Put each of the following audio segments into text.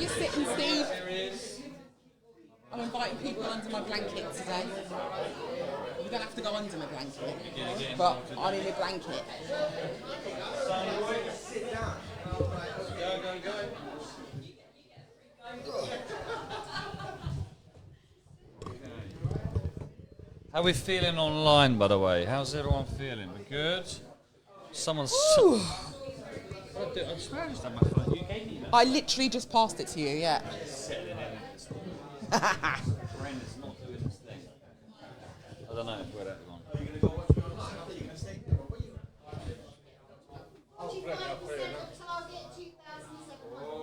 you sitting, Steve? I'm inviting people under my blanket today. You don't have to go under my blanket, but I'm in my blanket. Sit down. Go. How are we feeling online, by the way? How's everyone feeling? We good? Someone's... I literally just passed it to you, yeah. I don't know where that's gone.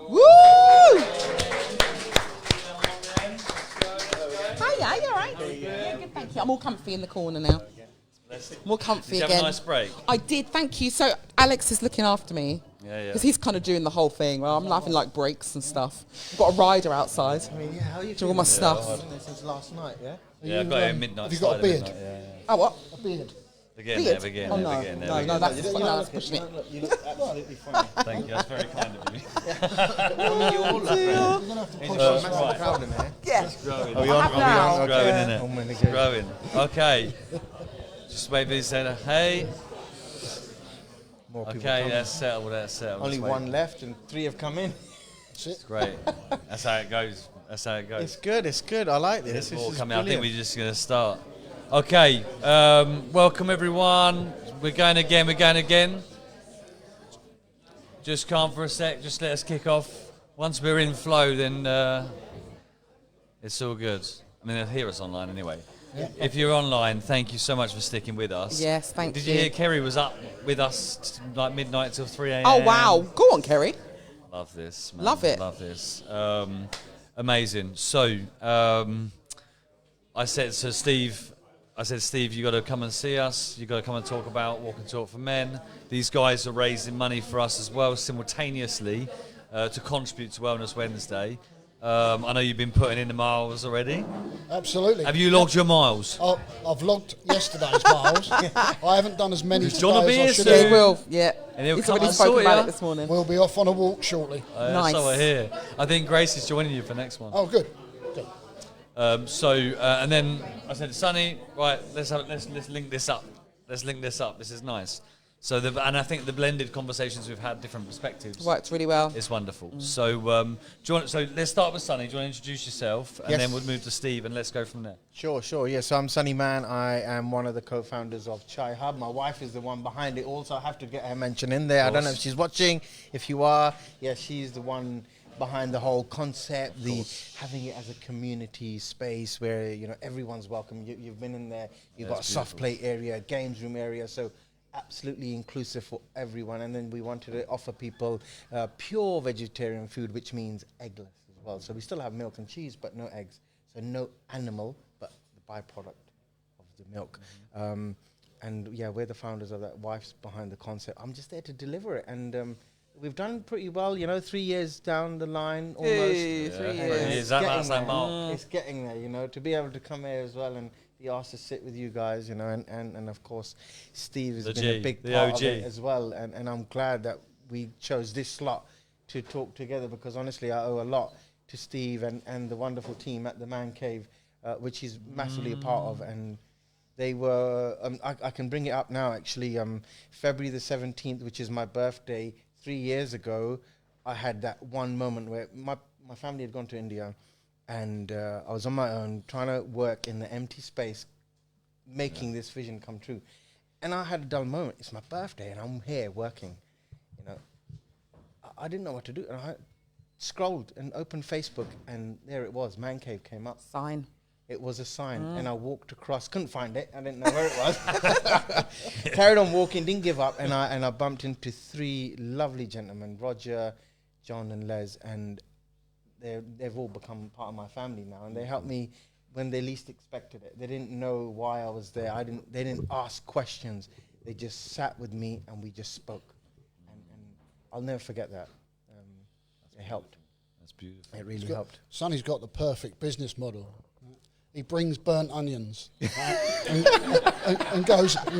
Woo! Hiya, you alright? Yeah, good, thank you. I'm all comfy in the corner now. More comfy Did you again. have a nice break? I did, thank you. So Alex is looking after me. Yeah. Because he's kind of doing the whole thing. Well, I'm having like breaks and stuff. I've got a rider outside. I mean, yeah, how are you Do all my stuff. since last night, yeah? Yeah, I've got it at midnight. Have you got a beard? Yeah. Oh, what? A beard. We're getting Oh, no. there. No, that's pushing it. You look absolutely fine. Thank you, that's very kind of you. You all look great. You're going to have to push a massive crowd in here. Yeah. Growing. I have now. It's growing, isn't it? Oh, my It's God. growing. Okay. Just wait for you to say, hey. More people Okay, coming. that's settled. Only Just wait. one left and 3 have come in. It's great. That's how it goes. It's good. I like this. There's This more is coming. I think brilliant. we're just going to start. Okay, welcome everyone. We're going again. Just calm for a sec. Just let us kick off. Once we're in flow, then it's all good. I mean, they'll hear us online anyway. Yeah. If you're online, thank you so much for sticking with us. Yes, thank you. Did you hear Kerry was up with us like midnight till 3 a.m.? Oh, wow. Go on, Kerry. Love this, man. Love it. Love this. Amazing. So, I said to Steve, you got to come and see us. You got to come and talk about Walk and Talk for Men. These guys are raising money for us as well, simultaneously, to contribute to Wellness Wednesday. I know you've been putting in the miles already. Absolutely. Have you logged your miles? I've logged yesterday's miles. I haven't done as many today John will be as I here should soon. Yeah, have. he will. Yeah. And he'll He's come already and spoken sort about ya. it this morning. We'll be off on a walk shortly. Nice. So I hear. I think Grace is joining you for the next one. Oh, good. And then I said, Sonny, right, let's link this up. This is nice. So, and I think the blended conversations we've had, different perspectives. Worked really well. It's wonderful. So, so let's start with Sonny. Do you want to introduce yourself, and Yes. then we'll move to Steve, and let's go from there. Sure. Yeah, so I'm Sonny Mann. I am one of the co-founders of Chaii Hub. My wife is the one behind it also. I have to get her mention in there. I don't know if she's watching. If you are, yeah, she's the one behind the whole concept, having it as a community space where, everyone's welcome. You've been in there. You've got a soft play area, games room area. So absolutely inclusive for everyone. And then we wanted to offer people pure vegetarian food, which means eggless as well. So we still have milk and cheese, but no eggs. So no animal, but the byproduct of the milk. And yeah, we're the founders of that. Wife's behind the concept. I'm just there to deliver it. And we've done pretty well, 3 years down the line almost. Hey, 3 And years. it's That's getting that there. mark. It's getting there, to be able to come here as well and be asked to sit with you guys, and of course, Steve has been a big part of it as well. And I'm glad that we chose this slot to talk together, because honestly, I owe a lot to Steve and the wonderful team at the Man Cave, which he's massively a part of. And they were, I can bring it up now actually, February the 17th, which is my birthday, 3 years ago, I had that one moment where my family had gone to India, and I was on my own trying to work in the empty space, making this vision come true. And I had a dull moment. It's my birthday, and I'm here working. I didn't know what to do, and I scrolled and opened Facebook, and there it was. Man Cave came up. Sign. It was a sign, and I walked across. Couldn't find it. I didn't know where it was. Carried on walking, didn't give up, and I bumped into 3 lovely gentlemen, Roger, John, and Les, and they've all become part of my family now, and they helped me when they least expected it. They didn't know why I was there. They didn't ask questions. They just sat with me, and we just spoke, and I'll never forget that. It helped. That's beautiful. It really helped. Sonny's got the perfect business model. he brings burnt onions, right? and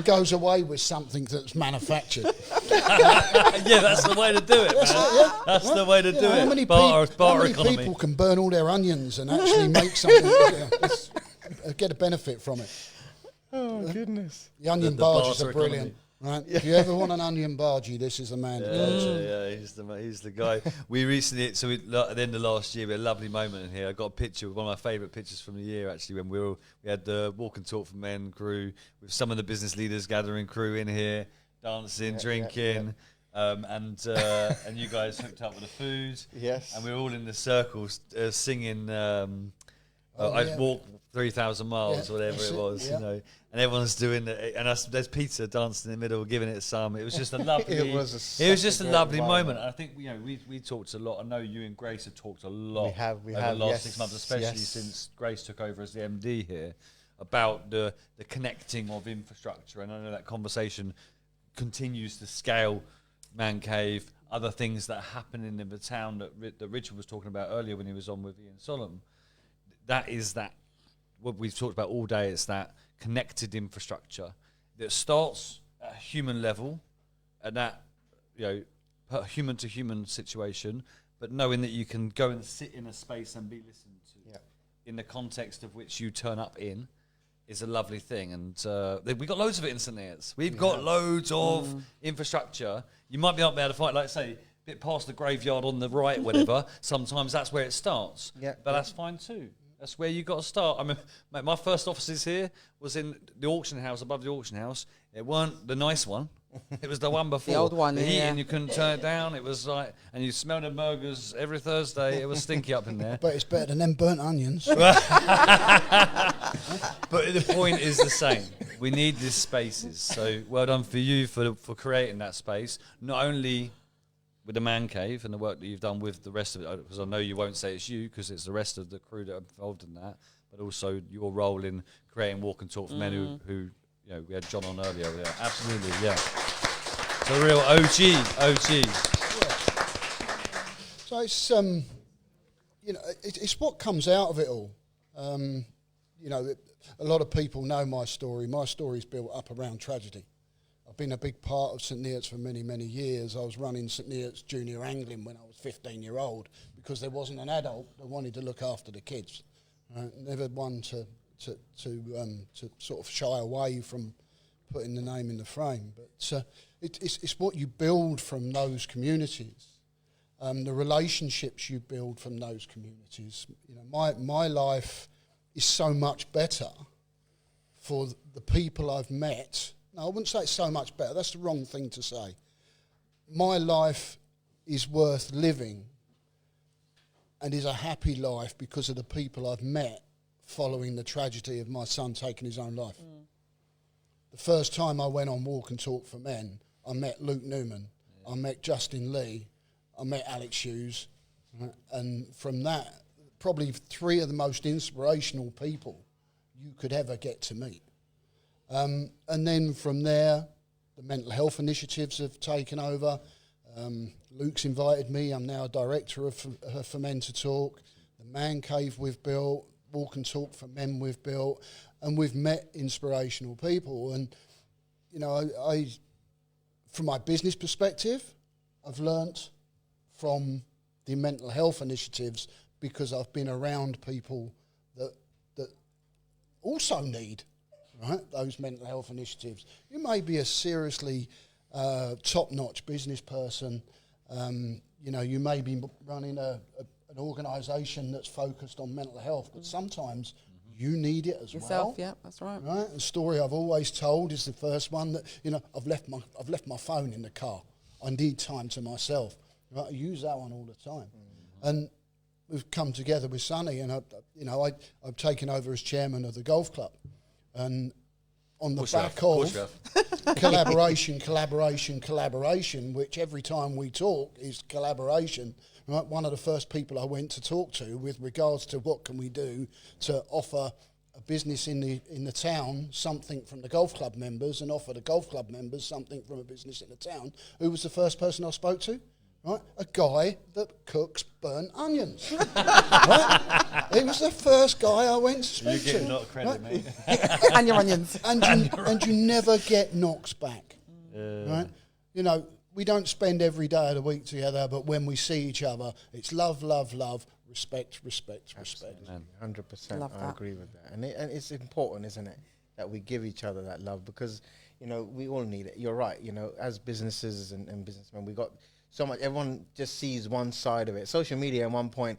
goes away with something that's manufactured. Yeah, that's the way to do it, man. That's the way to do it. How many economy. people can burn all their onions and actually make something, get a benefit from it? Oh, goodness. The onion The barges are barter brilliant. Right? If you ever want an onion bargee, this is the man to go to. Yeah, he's the guy. We recently, at the end of last year, we had a lovely moment in here. I got a picture, one of my favourite pictures from the year, actually, when we had the Walk and Talk for Men crew with some of the business leaders gathering crew in here, dancing, drinking, and you guys hooked up with the food. Yes. And we were all in the circles singing. I'd walk 3,000 miles, whatever it was, you know. And everyone's doing it, and there's Peter dancing in the middle, giving it some. It was just a lovely. it was just a lovely moment. I think we talked a lot. I know you and Grace have talked a lot. We over have the last 6 months, especially since Grace took over as the MD here, about the connecting of infrastructure. And I know that conversation continues to scale Man Cave, other things that are happening in the town that Richard was talking about earlier when he was on with Ian Solomon. That is what we've talked about all day. It's that connected infrastructure that starts at a human level, at that human to human situation, but knowing that you can go and sit in a space and be listened to in the context of which you turn up in is a lovely thing. And we've got loads of it in St. Neots. We've got loads of infrastructure. You might be up there to fight, like say, a bit past the graveyard on the right, whatever. Sometimes that's where it starts. But that's fine too. That's where you got to start. I mean, my first offices here was in the auction house, above the auction house. It weren't the nice one. It was the one before. The old one, the heating, you couldn't turn it down. It was like, and you smelled the burgers every Thursday. It was stinky up in there. But it's better than them burnt onions. But the point is the same. We need these spaces. So well done for you for creating that space. Not only with the Man Cave and the work that you've done with the rest of it, because I know you won't say it's you, because it's the rest of the crew that are involved in that, but also your role in creating Walk and Talk for Men, who we had John on earlier. Yeah, absolutely, yeah. It's a real OG. So it's it's what comes out of it all. A lot of people know my story. My story's built up around tragedy. I've been a big part of St. Neots for many, many years. I was running St. Neots Junior Angling when I was 15-year-old because there wasn't an adult that wanted to look after the kids. Never one to sort of shy away from putting the name in the frame. But it's what you build from those communities, the relationships you build from those communities. My life is so much better for the people I've met. No, I wouldn't say it's so much better. That's the wrong thing to say. My life is worth living and is a happy life because of the people I've met following the tragedy of my son taking his own life. The first time I went on Walk and Talk for Men, I met Luke Newman, I met Justin Lee, I met Alex Hughes, and from that, probably 3 of the most inspirational people you could ever get to meet. And then from there, the mental health initiatives have taken over. Luke's invited me. I'm now a director of For Men to Talk. The Man Cave we've built, Walk and Talk for Men we've built, and we've met inspirational people. And, I from my business perspective, I've learnt from the mental health initiatives because I've been around people that also need those mental health initiatives. You may be a seriously top-notch business person. You may be running an organisation that's focused on mental health, but sometimes you need it as Yourself, well. yeah, that's right. Right. The story I've always told is the first one that I've left my phone in the car. I need time to myself. Right? I use that one all the time, and we've come together with Sonny, and I've taken over as chairman of the golf club. And on the back of collaboration, which every time we talk is collaboration, right? One of the first people I went to talk to with regards to what can we do to offer a business in the town something from the golf club members and offer the golf club members something from a business in the town. Who was the first person I spoke to? Right, a guy that cooks burnt onions. Right? He was the first guy I went to speak You're getting to. a lot of credit, mate. And your onions. And you never get knocks back, right? You know, we don't spend every day of the week together, but when we see each other, it's love, love, love, respect, respect, respect. 100%. I that. agree with that. And it's important, isn't it, that we give each other that love because, you know, we all need it. You're right. You know, as businesses and businessmen, we got so much. Everyone just sees one side of it. Social media at one point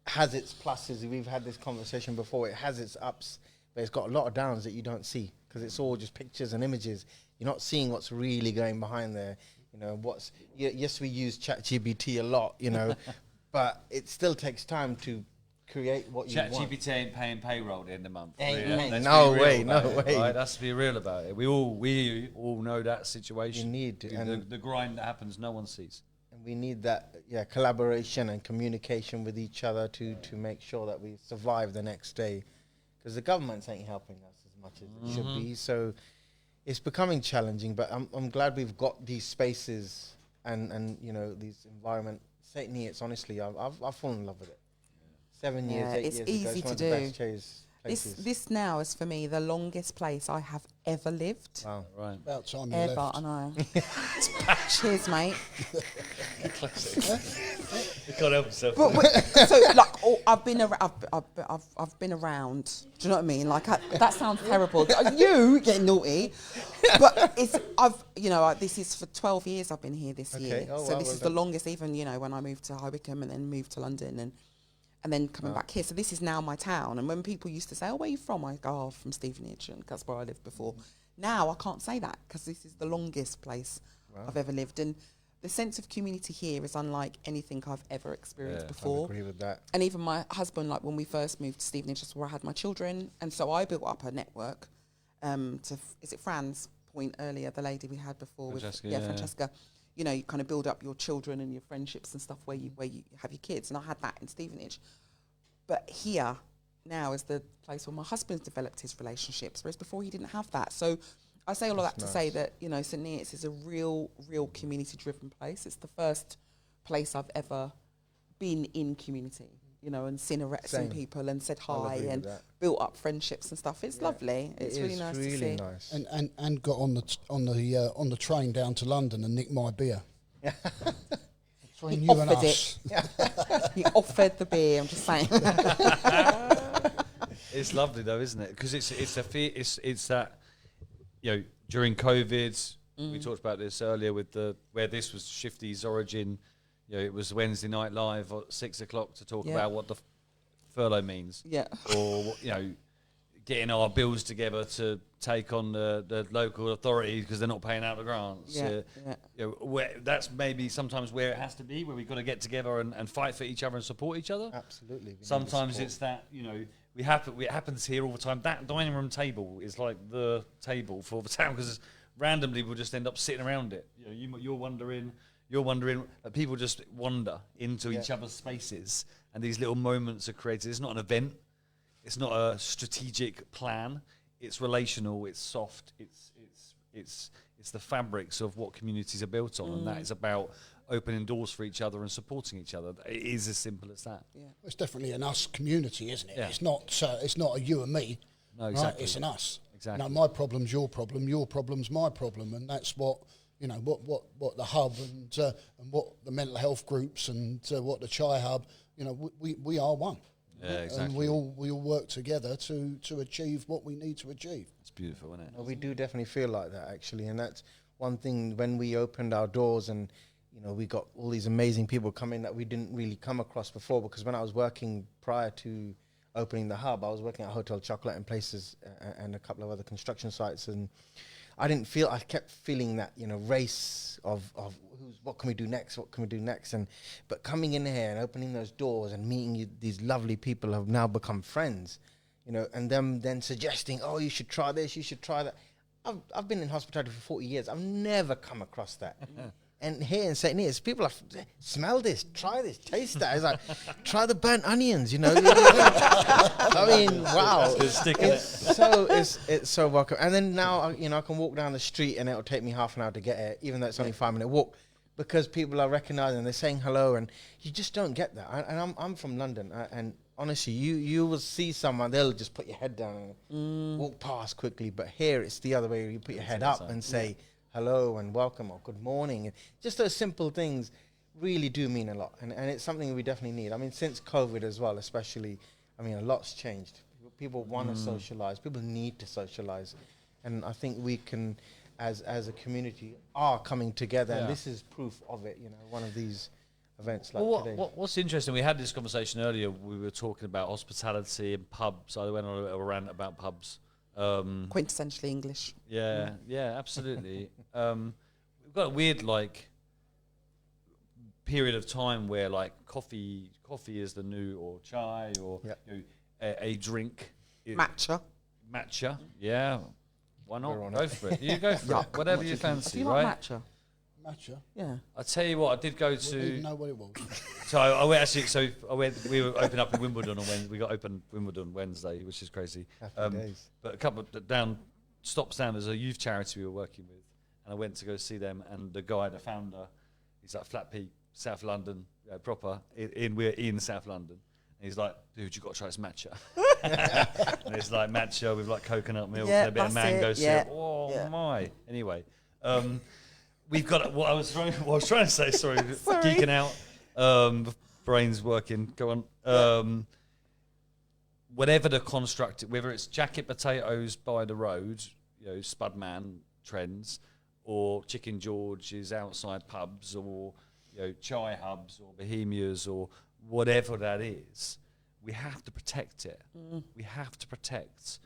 has its pluses. We've had this conversation before. It has its ups, but it's got a lot of downs that you don't see because it's all just pictures and images. You're not seeing what's really going behind there. You know, yes, we use ChatGPT a lot, you know, but it still takes time to create what you want. ChatGPT ain't paying payroll at the end of the month. No way. Right? Let's be real about it. We all know that situation. You need to, and the grind that happens, no one sees. And we need that, collaboration and communication with each other to make sure that we survive the next day, because the governments ain't helping us as much as it should be. So it's becoming challenging, but I'm glad we've got these spaces and you know, these environment. St. Neots, honestly, I've fallen in love with it. 7 years, 8 it's years easy ago, it's one to of the do. best Chai's places. This now is for me the longest place I have ever lived. Wow. Right. About time you Ever, left. I know. Cheers, mate. You can't help yourself. But so like, I've been around. Do you know what I mean? Like that sounds terrible. You get naughty, but this is for 12 years. I've been here this year, Oh, so wow, this well is the longest. Even when I moved to High Wycombe and then moved to London and then coming back here. So this is now my town. And when people used to say, "Oh, where are you from?" I go, "Oh, from Stevenage," and that's where I lived before. Now I can't say that because this is the longest place I've ever lived, and the sense of community here is unlike anything I've ever experienced before. I agree with that. And even my husband, like when we first moved to Stevenage, that's where I had my children, and so I built up a network. Is it Fran's point earlier, the lady we had before? Francesca, Francesca. You know, you kind of build up your children and your friendships and stuff where you have your kids, and I had that in Stevenage. But here now is the place where my husband's developed his relationships, whereas before he didn't have that. So I say all of that to say that, you know, St. Neots is a real community-driven place. It's the first place I've ever been in community, you know, and seen people and said hi and built up friendships and stuff. It's lovely. It's really nice to see. Nice. And got on the train down to London and nicked my beer. Between you and us. He offered the beer. I'm just saying. It's lovely though, isn't it? Because it's that, you know, during COVID, we talked about this earlier with where this was Shifty's origin. You know, it was Wednesday Night Live at 6 o'clock to talk about what the furlough means. Yeah. Or, you know, getting our bills together to take on the local authorities because they're not paying out the grants. You know, that's maybe sometimes where it has to be, where we've got to get together and fight for each other and support each other. Absolutely. Sometimes it's that, you know, it happens here all the time. That dining room table is like the table for the town because randomly we'll just end up sitting around it. You know, you're wondering, people just wander into each other's spaces, and these little moments are created. It's not an event. It's not a strategic plan. It's relational. It's soft. It's the fabrics of what communities are built on, and that is about opening doors for each other and supporting each other. It is as simple as that. Yeah. It's definitely an us community, isn't it? Yeah. It's not a you and me. No, exactly. Right? It's an us. Exactly. No, my problem's your problem's my problem, and that's what, you know, what the hub and what the mental health groups and what the Chaii hub, you know, we are one. Yeah, exactly. And we all work together to achieve what we need to achieve. It's beautiful, isn't it? Well, we do definitely feel like that, actually, and that's one thing when we opened our doors and, you know, we got all these amazing people coming that we didn't really come across before, because when I was working prior to opening the hub, I was working at Hotel Chocolate and places and a couple of other construction sites, and I kept feeling that, you know, race of what can we do next, but coming in here and opening those doors and meeting these lovely people have now become friends, you know, and them then suggesting, oh, you should try this, you should try that. I've been in hospitality for 40 years. I've never come across that. And here in St. Neots, people are, smell this, try this, taste that. It's like, try the burnt onions, you know. I mean, wow. It's so welcome. And then now, you know, I can walk down the street and it'll take me half an hour to get here, even though it's only a 5-minute walk, because people are recognizing, they're saying hello, and you just don't get that. And I'm from London, and honestly, you will see someone, they'll just put your head down and walk past quickly. But here it's the other way. You put your head up and say hello and welcome or good morning. And just those simple things really do mean a lot. And it's something we definitely need. I mean, since COVID as well, especially, I mean, a lot's changed. People want to socialize. People need to socialize. And I think we can, as a community, are coming together. And this is proof of it, you know, one of these events like today. What's interesting, we had this conversation earlier. We were talking about hospitality and pubs. I went on a little rant about pubs. Quintessentially English. Yeah, absolutely. We've got a weird period of time where coffee is the new, or chai, or you know, a drink. Matcha. Yeah. Why not? Go for it. You go for it. Whatever you fancy, Do you right? like matcha? Matcha. Yeah. I tell you what, I did go I didn't even to. know what it was. So I went actually. So I went. We were open up in Wimbledon on Wednesday. We got open Wimbledon Wednesday, which is crazy. Happy days. But a couple of down there's a youth charity we were working with, and I went to go see them. And the guy, the founder, he's like Flat Peak, South London, proper. We're in South London. And he's like, dude, you got to try this matcha. And it's like matcha with like coconut milk and a bit of mango syrup. Oh my! Anyway. We've got what I was trying to say. Sorry, geeking out. Brains working. Go on. Whatever the construct, whether it's jacket potatoes by the road, you know, Spudman trends, or Chicken George's outside pubs, or you know, chai hubs, or Bohemias, or whatever that is, we have to protect it. We have to protect.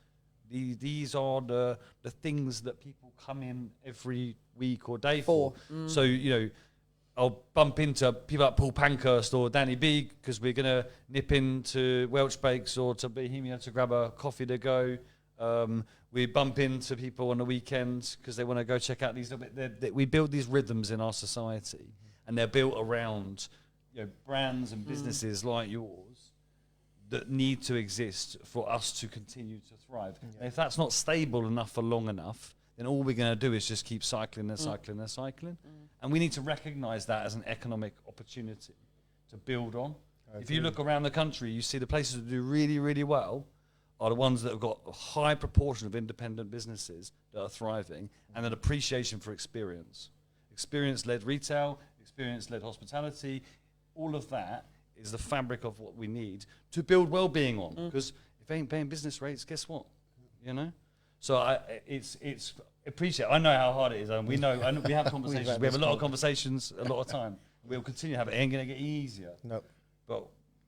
These are the things that people come in every week or day for. So, you know, I'll bump into people like Paul Pankhurst or Danny B because we're going to nip into Welch Bakes or to Bohemia to grab a coffee to go. We bump into people on the weekends because they want to go check out these little bit. We build these rhythms in our society, and they're built around, you know, brands and businesses like yours that need to exist for us to continue to thrive. And if that's not stable enough for long enough, then all we're going to do is just keep cycling and cycling and cycling. And we need to recognize that as an economic opportunity to build on. If you look around the country, you see the places that do really, really well are the ones that have got a high proportion of independent businesses that are thriving and an appreciation for experience. Experience-led retail, experience-led hospitality, all of that is the fabric of what we need to build well-being on. Because if they ain't paying business rates, guess what? You know? So it's appreciate. I know how hard it is, and we know. And we have conversations. We have a lot of conversations, a lot of time. We'll continue to have it. It ain't going to get easier. No. But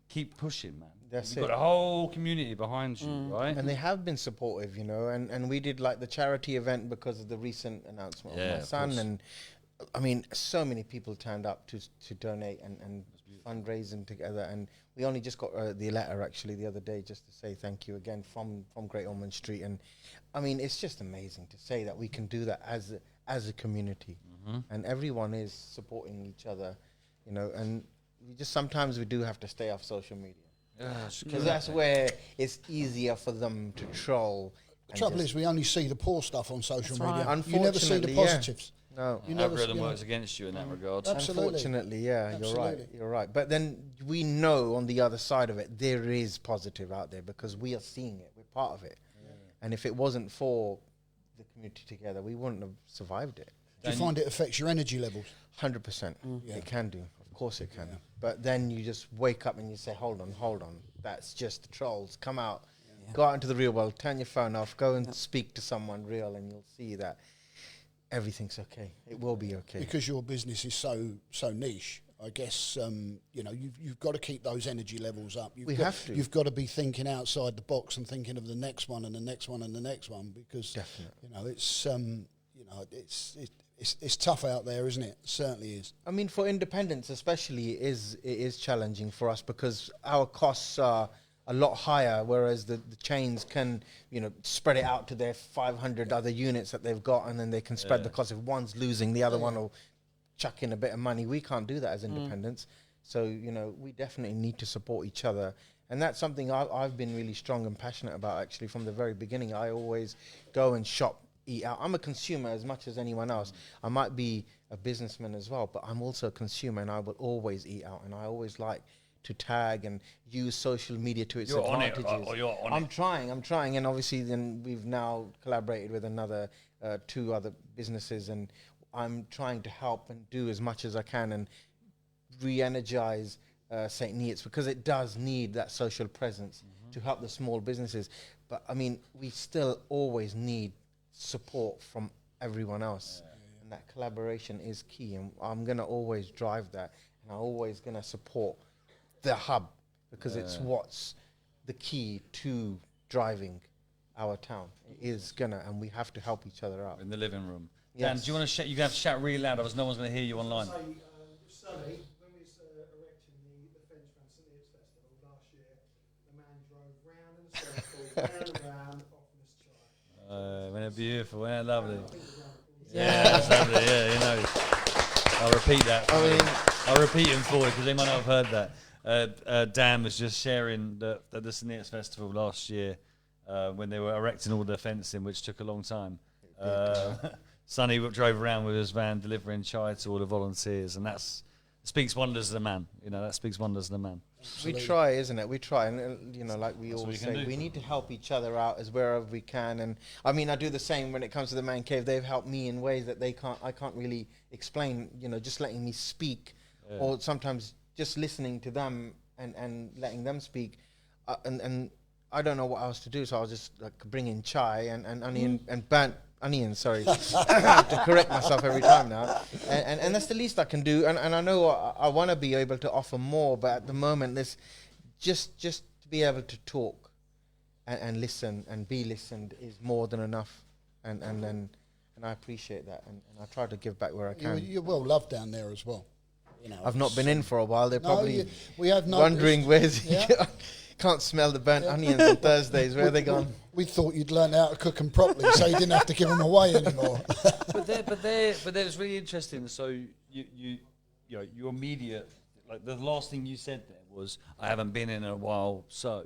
keep pushing, man. That's You've got a whole community behind you, right? And they have been supportive, you know. And we did like the charity event because of the recent announcement of my son. And I mean, so many people turned up to donate and fundraising together. And we only just got the letter actually the other day just to say thank you again from Great Ormond Street. And I mean, it's just amazing to say that we can do that as a community, and everyone is supporting each other, you know. And we just sometimes we do have to stay off social media because that's where it's easier for them to troll. The trouble is, we only see the poor stuff on social media. Right. You never see the positives. No, You algorithm works against you in that regard. Absolutely. Unfortunately, yeah, Absolutely. you're right. But then we know on the other side of it, there is positive out there because we are seeing it. We're part of it. And if it wasn't for the community together, we wouldn't have survived it. Do you find it affects your energy levels? 100%. It can do. Of course it can. But then you just wake up and you say, hold on. That's just the trolls. Come out. Go out into the real world. Turn your phone off. Go and speak to someone real and you'll see that everything's okay. It will be okay. Because your business is so niche, I guess, you know, you've got to keep those energy levels up. You've got to be thinking outside the box and thinking of the next one and the next one and the next one because, you know, it's tough out there, isn't it? It certainly is. I mean, for independents especially, it is challenging for us because our costs are a lot higher, whereas the chains can, you know, spread it out to their 500 other units that they've got, and then they can spread the cost. If one's losing, the other one will chuck in a bit of money. We can't do that as independents. So, you know, we definitely need to support each other. And that's something I've been really strong and passionate about, actually, from the very beginning. I always go and shop, eat out. I'm a consumer as much as anyone else. I might be a businessman as well, but I'm also a consumer, and I will always eat out. And I always like to tag and use social media to its You're on it, advantages. or you're on I'm it. trying, and obviously then we've now collaborated with another 2 other businesses, and I'm trying to help and do as much as I can and re-energize St. Neots, because it does need that social presence to help the small businesses. But I mean, we still always need support from everyone else, and that collaboration is key, and I'm going to always drive that, and I'm always going to support the hub, because it's what's the key to driving our town. It is gonna, and we have to help each other out. In the living room. Yes. Dan, do you want to shout? You have to shout really loud, otherwise no one's going to hear you online. Sonny, when we was erecting the fence around St. Neots Festival last year, the man drove round in a circle, round and round, offering us chai. Wasn't it beautiful? Wasn't it lovely? Yeah, that's lovely. Yeah, you know. I'll repeat that. I'll repeat it for you because they might not have heard that. Dan was just sharing that the St. Neots Festival last year when they were erecting all the fencing, which took a long time. Sonny drove around with his van delivering chai to all the volunteers, and that's speaks wonders of the man. You know, that speaks wonders of the man. We try, isn't it? We try, and you know, like we That's what always we can say, do. we need to help each other out as wherever we can. And I mean, I do the same when it comes to the Man Cave. They've helped me in ways that I can't really explain. You know, just letting me speak, or sometimes just listening to them and letting them speak, and I don't know what else to do, so I'll just like bring in chai and onion and burnt onions. Sorry, I have to correct myself every time now. And that's the least I can do. And I know I want to be able to offer more, but at the moment, this just to be able to talk and listen and be listened is more than enough. And I appreciate that, and I try to give back where I can. You're well loved down there as well. You know, I've not been in for a while. They're probably we have wondering noticed. where's Yeah. Can't smell the burnt onions on Thursdays. Where are they gone? We thought you'd learned how to cook them properly, so you didn't have to give them away anymore. But it's really interesting. So you know, your immediate, like the last thing you said there was, I haven't been in a while. So,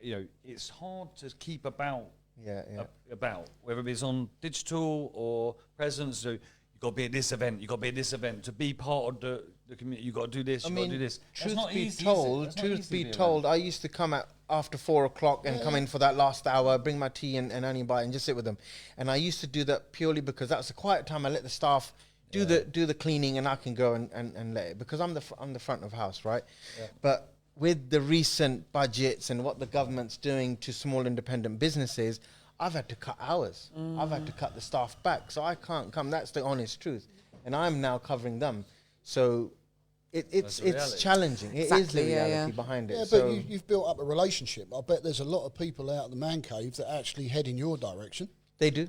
you know, it's hard to keep about whether it's on digital or presence. So you got to be at this event. You got to be at this event to be part of the community. You got to do this. You got to do this. Truth be told, I used to come after 4 o'clock and come in for that last hour, bring my tea and onion bite and just sit with them. And I used to do that purely because that's the quiet time. I let the staff do the cleaning, and I can go and let it, because I'm the front of house, right? Yeah. But with the recent budgets and what the government's doing to small independent businesses, I've had to cut hours. I've had to cut the staff back, so I can't come. That's the honest truth. And I'm now covering them. So it's challenging. It is the reality behind it. Yeah, so but you've built up a relationship. I bet there's a lot of people out of the Man Cave that actually head in your direction. They do.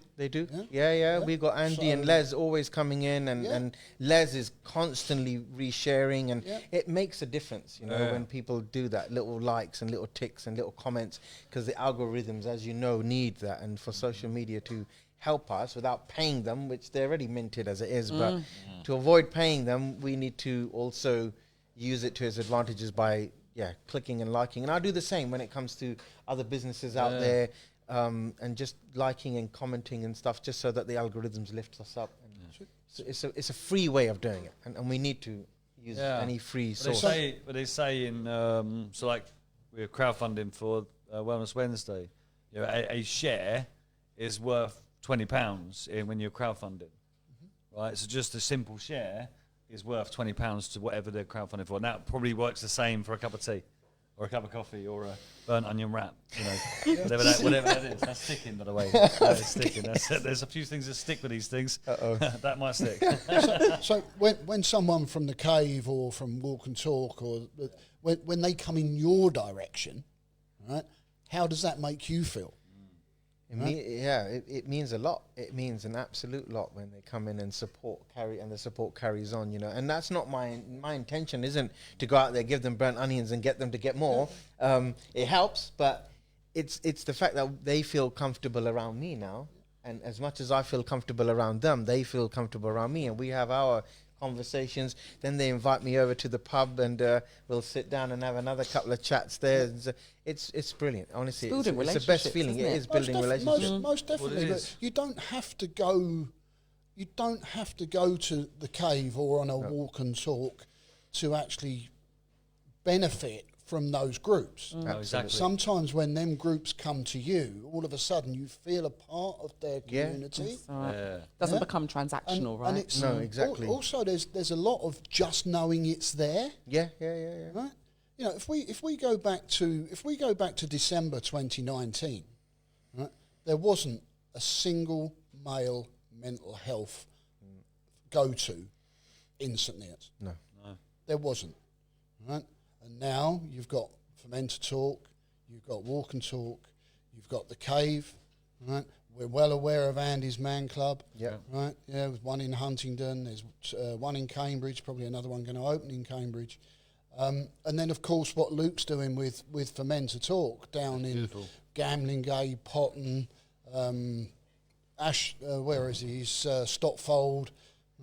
Yeah. We've got Andy and Les always coming in, and Les is constantly resharing, and it makes a difference, you know, when people do that, little likes and little ticks and little comments, because the algorithms, as you know, need that, and for social media to help us without paying them, which they're already minted as it is, but to avoid paying them, we need to also use it to its advantages by clicking and liking. And I do the same when it comes to other businesses out there. And just liking and commenting and stuff, just so that the algorithms lift us up. And so it's a free way of doing it, and we need to use any free source. But they say in so like we're crowdfunding for Wellness Wednesday. You know, a share is worth £20 when you're crowdfunding, right? So just a simple share is worth £20 to whatever they're crowdfunding for. And that probably works the same for a cup of tea, or a cup of coffee, or a burnt onion wrap, you know, whatever that is. That's sticking, by the way. That is sticking. There's a few things that stick with these things. That might stick. So when someone from the cave or from Walk and Talk, or when they come in your direction, right, how does that make you feel? It means a lot. It means an absolute lot when they come in and the support carries on, you know. And that's not my intention. Isn't to go out there, give them burnt onions and get them to get more. It helps, but it's the fact that they feel comfortable around me now, and as much as I feel comfortable around them, they feel comfortable around me, and we have our conversations. Then they invite me over to the pub, and we'll sit down and have another couple of chats there. It's brilliant, honestly. It's the best feeling. It is building relationships. Most definitely. But you don't have to go. You don't have to go to the cave or on a Walk and Talk to actually benefit from those groups. Exactly. Sometimes when them groups come to you, all of a sudden you feel a part of their community. Doesn't become transactional, right? And it's No, exactly. Also, there's a lot of just knowing it's there. Yeah. Right? You know, if we go back to December 2019, right, there wasn't a single male mental health go-to in St Neots. No. There wasn't. Right? And now you've got For Men to Talk, you've got Walk and Talk, you've got The Cave, right? We're well aware of Andy's Man Club, right? Yeah, there's one in Huntingdon, there's one in Cambridge, probably another one going to open in Cambridge. And then, of course, what Luke's doing with For Men to Talk down in Gamlingay, Potton, where is he? He's Stotfold.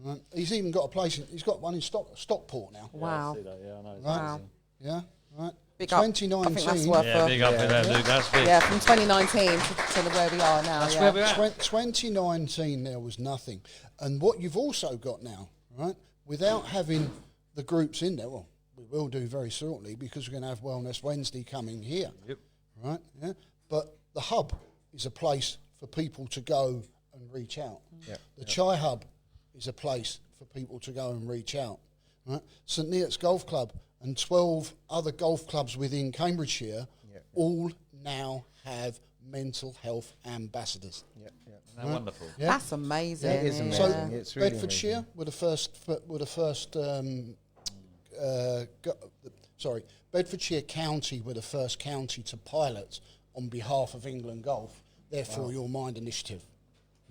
Right? He's even got a place. He's got one in Stockport now. Wow. I see that, I know. Right? Wow. Yeah. Right. Big up. I 2019. think that's worth Yeah, big up with that, Luke. That's big. Yeah, from 2019 to where we are now. That's where we're at. 2019, there was nothing. And what you've also got now, right, without having the groups in there, well, we will do very shortly because we're going to have Wellness Wednesday coming here. Yep. Right? Yeah. But the hub is a place for people to go and reach out. The Chaii Hub is a place for people to go and reach out. Right? St Neots Golf Club and 12 other golf clubs within Cambridgeshire all now have mental health ambassadors. Isn't that wonderful? Yeah. That's amazing. It is amazing. So It's really Bedfordshire amazing. Bedfordshire County were the first county to pilot on behalf of England Golf their For Your Mind initiative.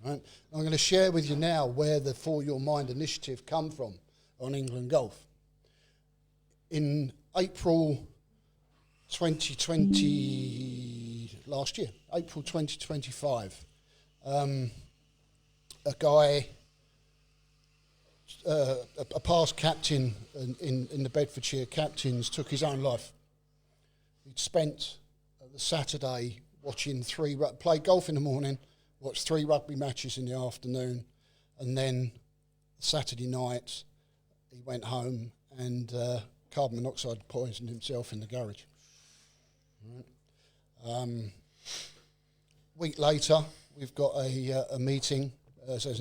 Right? I'm going to share with you now where the For Your Mind initiative come from on England Golf. In April 2020, last year, April 2025, a guy, a past captain in the Bedfordshire Captains, took his own life. He'd spent the Saturday watching played golf in the morning, watched 3 rugby matches in the afternoon, and then Saturday night he went home and carbon monoxide poisoned himself in the garage. Right. Week later, we've got a meeting, so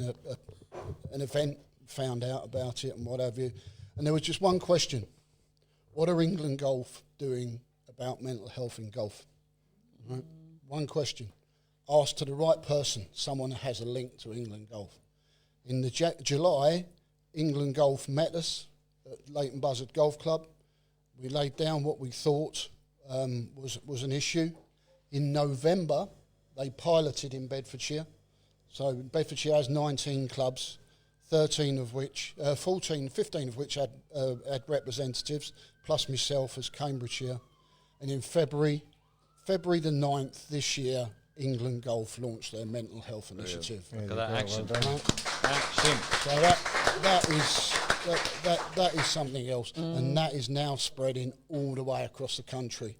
an event, found out about it and what have you, and there was just one question: what are England Golf doing about mental health in golf? Right. One question, asked to the right person, someone who has a link to England Golf. In the July, England Golf met us at Leighton Buzzard Golf Club. We laid down what we thought was an issue. In November, they piloted in Bedfordshire. So Bedfordshire has 19 clubs, 15 of which had representatives, plus myself as Cambridgeshire. And in February the 9th this year, England Golf launched their mental health initiative. Look at that action. Action. So that is something else, and that is now spreading all the way across the country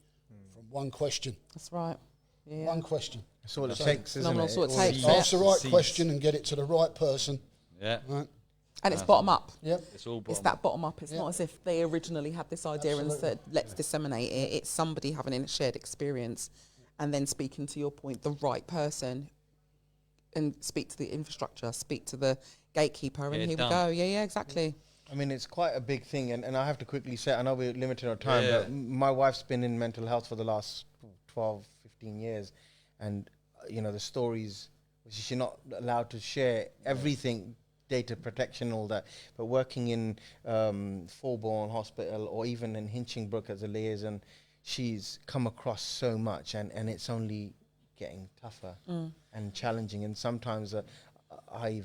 from one question. That's right. Yeah. One question. That's all it takes, isn't phenomenal. it? That's what it takes. Ask the right Seeds. question and get it to the right person. Yeah. Right. And it's bottom up. Yep. It's all It's bottom. that bottom up. It's not as if they originally had this idea and said, let's disseminate it. It's somebody having a shared experience and then speaking, to your point, the right person, and speak to the infrastructure, speak to the gatekeeper, and here we go. Yeah, exactly. I mean, it's quite a big thing, and I have to quickly say, I know we're limited on time, but my wife's been in mental health for the last 12, 15 years, and, the stories, she's not allowed to share everything, data protection, all that, but working in Fulbourn Hospital or even in Hinchingbrook as a liaison, she's come across so much, and it's only getting tougher and challenging, and sometimes I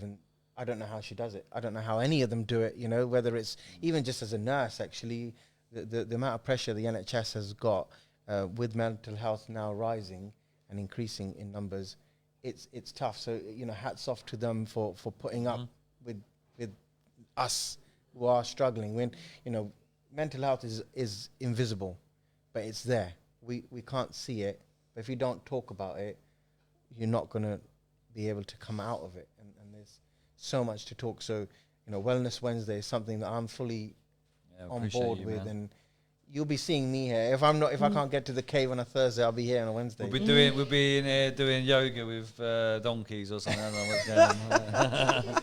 don't know how she does it. I don't know how any of them do it, whether it's even just as a nurse, actually, the amount of pressure the NHS has got with mental health now rising and increasing in numbers, it's tough. So, hats off to them for putting up with us who are struggling. When, mental health is invisible, but it's there. We can't see it, but if you don't talk about it, you're not going to be able to come out of it. And there's so much to talk. So, Wellness Wednesday is something that I'm fully on board with. Man. And, you'll be seeing me here. If I can't get to the cave on a Thursday, I'll be here on a Wednesday. We'll be in here doing yoga with donkeys or something. I don't know what's going on.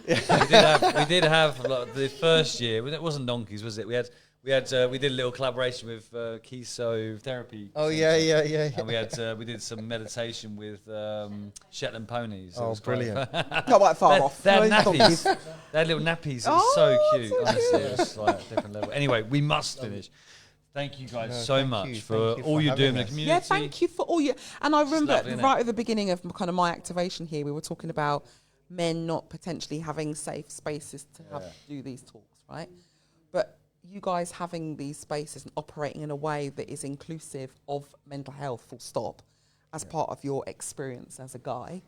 we did have like, the first year. It wasn't donkeys, was it? We did a little collaboration with Keso Therapy. Oh Centre. yeah. And we did some meditation with Shetland ponies. Oh, brilliant! Not quite far off. They had Those nappies. donkeys. They had little nappies. It was so cute. so Honestly, it was like a different level. Anyway, we must finish. Thank you guys so thank much you. for Thank you all for you're doing in the having us. community. Yeah, thank you for all your. And I remember lovely, innit? right at the beginning of kind of my activation here, we were talking about men not potentially having safe spaces to do these talks, right? But you guys having these spaces and operating in a way that is inclusive of mental health, full stop, as part of your experience as a guy,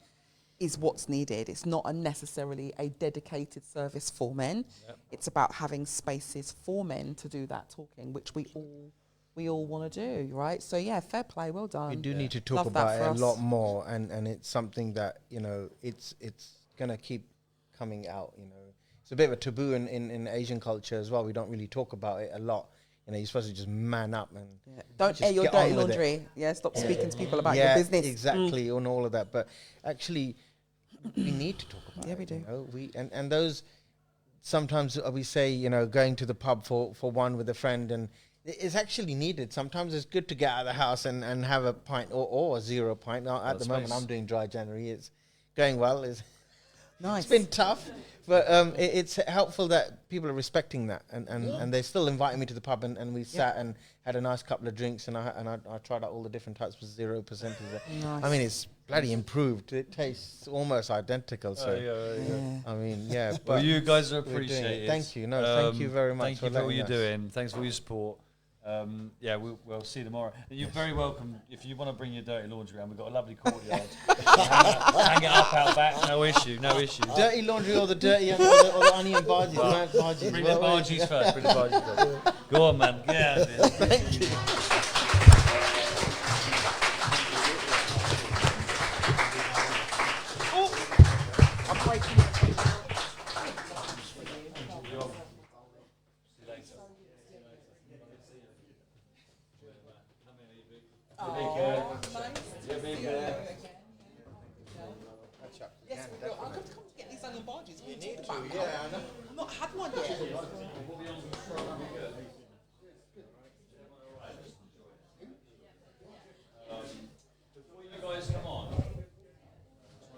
is what's needed. It's not necessarily a dedicated service for men. Yep. It's about having spaces for men to do that talking, which we all want to do, right? So yeah, fair play, well done. We do need to talk Love that about it for a us. lot more, and it's something that it's gonna keep coming out. It's a bit of a taboo in Asian culture as well. We don't really talk about it a lot. You're supposed to just man up and don't air your get on dirty with it. laundry. Yeah, stop speaking to people about your business. Exactly, and all of that. But actually, we need to talk about it. Yeah, we do. We and those sometimes we say going to the pub for one with a friend, and it's actually needed. Sometimes it's good to get out of the house and have a pint or a 0 pint. Now, at the moment, I'm doing dry January. It's going well. Nice. It's been tough, but it's helpful that people are respecting that, and they're still inviting me to the pub, and we sat and had a nice couple of drinks, and I tried out all the different types of 0%. Nice. I mean, it's bloody improved. It tastes almost identical. So I mean, yeah. But Well, you guys are we're doing it. appreciated. Thank you. No, thank you very much. Thank you for all letting you're us. doing. Thanks for all your support. We'll see you tomorrow. And you're very welcome if you want to bring your dirty laundry around. We've got a lovely courtyard. Hang it up out back. No issue. Dirty laundry or the dirty or the onion barges. Barges. Bring the barges first. Go on, man. Yeah. Thank you. Yes, I'm going to come to get these onion barges. What are you talking about? I've not had one yet.